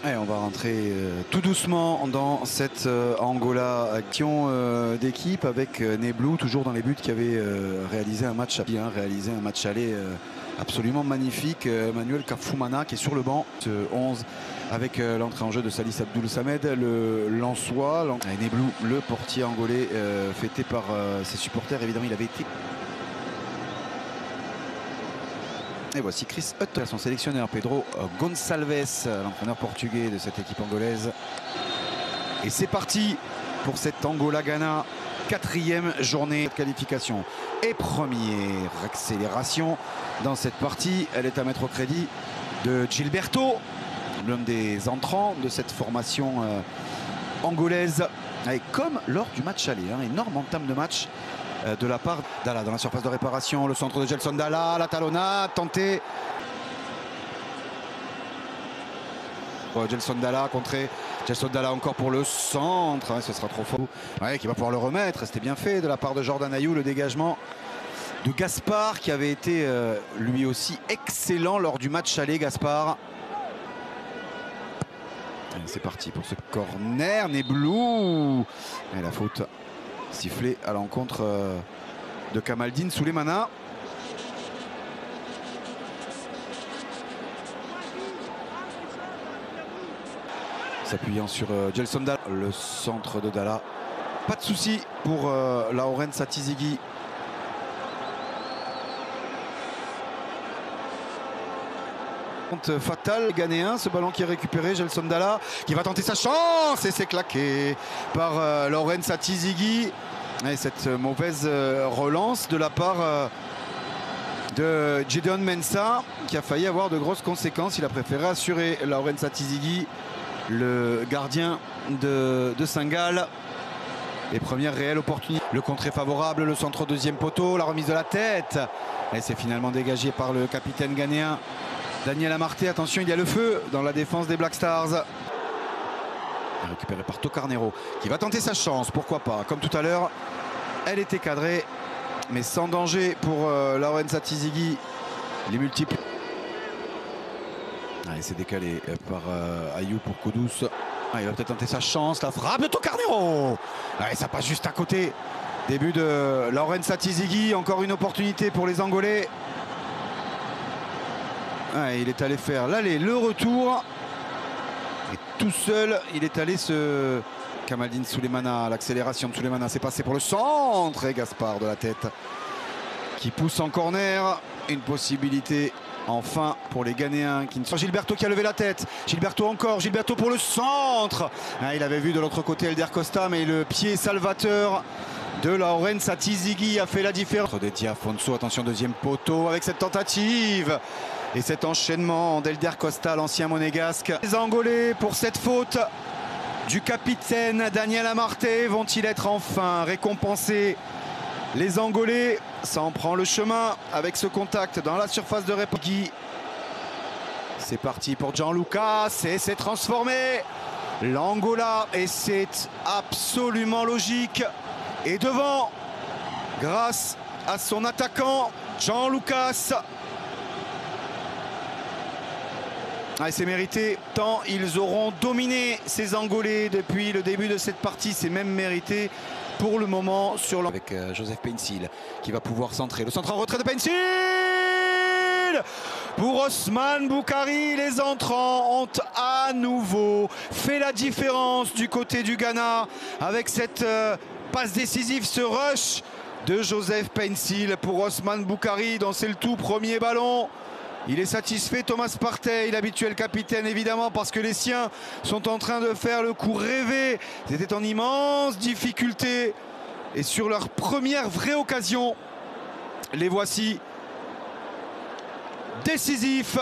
Et on va rentrer tout doucement dans cette Angola action d'équipe avec Neblou toujours dans les buts qui avait réalisé un match aller absolument magnifique. Manuel Kafumana qui est sur le banc, 11 avec l'entrée en jeu de Salis Abdoul Samed, le Lensois. Et Neblou, le portier angolais, fêté par ses supporters. Évidemment, il avait été... Et voici Chris Hutt, son sélectionneur Pedro Gonçalves, l'entraîneur portugais de cette équipe angolaise. Et c'est parti pour cette Angola-Ghana, 4e journée de qualification et première accélération dans cette partie. Elle est à mettre au crédit de Gilberto, l'un des entrants de cette formation angolaise. Et comme lors du match aller, énorme entame de match de la part d'Dala dans la surface de réparation, le centre de Gelson Dalla, la talonnade tentée. Gelson Dalla contré, Gelson Dalla encore pour le centre, ce sera trop faux. Qui va pouvoir le remettre, c'était bien fait de la part de Jordan Ayew, le dégagement de Gaspard qui avait été lui aussi excellent lors du match aller. Gaspard. C'est parti pour ce corner, Neblou. Et la faute sifflée à l'encontre de Kamaldine Soulemana. S'appuyant sur Gelson Dalla, le centre de Dalla. Pas de souci pour Laurent Satizigi. Fatal ghanéen, ce ballon qui est récupéré, Gelson Dalla qui va tenter sa chance et c'est claqué par Laurent Satizigi. Et cette mauvaise relance de la part de Gideon Mensah qui a failli avoir de grosses conséquences. Il a préféré assurer Laurent Satizigi, le gardien de Saint-Gall. Les premières réelles opportunités. Le contre est favorable, le centre au deuxième poteau, la remise de la tête. Et c'est finalement dégagé par le capitaine ghanéen Daniel Amarté. Attention, il y a le feu dans la défense des Black Stars. Récupéré par Tocarnero qui va tenter sa chance, pourquoi pas. Comme tout à l'heure, elle était cadrée, mais sans danger pour Laurent Satizigi. Les multiples. C'est décalé par Ayew pour Kudus. Il va peut-être tenter sa chance. La frappe de Tocarnero. Ça passe juste à côté. Début de Laurent Satizigi. Encore une opportunité pour les Angolais. Il est allé faire l'aller, le retour. Et tout seul, il est allé se... Kamaldine Soulemana, l'accélération de Soulemana, c'est passé pour le centre. Et Gaspard de la tête qui pousse en corner. Une possibilité enfin pour les Ghanéens qui ne sont... Gilberto qui a levé la tête. Gilberto encore, Gilberto pour le centre. Il avait vu de l'autre côté Elder Costa, mais le pied salvateur de Laurent Satizigi a fait la différence. Dédié Afonso, attention deuxième poteau avec cette tentative. Et cet enchaînement d'Elder Costa, l'ancien monégasque. Les Angolais pour cette faute du capitaine Daniel Amarté vont-ils être enfin récompensés? Les Angolais, ça en prend le chemin avec ce contact dans la surface de réparation. C'est parti pour Gianluca, c'est transformé. L'Angola, et c'est absolument logique, est devant grâce à son attaquant Gianluca. C'est mérité, tant ils auront dominé ces Angolais depuis le début de cette partie. C'est même mérité pour le moment sur avec Joseph Paintsil qui va pouvoir centrer. Le centre en retrait de Paintsil pour Osman Boukari. Les entrants ont à nouveau fait la différence du côté du Ghana avec cette passe décisive, ce rush de Joseph Paintsil pour Osman Boukari dont c'est le tout premier ballon. Il est satisfait, Thomas Partey, l'habituel capitaine évidemment, parce que les siens sont en train de faire le coup rêvé. Ils étaient en immense difficulté. Et sur leur première vraie occasion, les voici décisifs.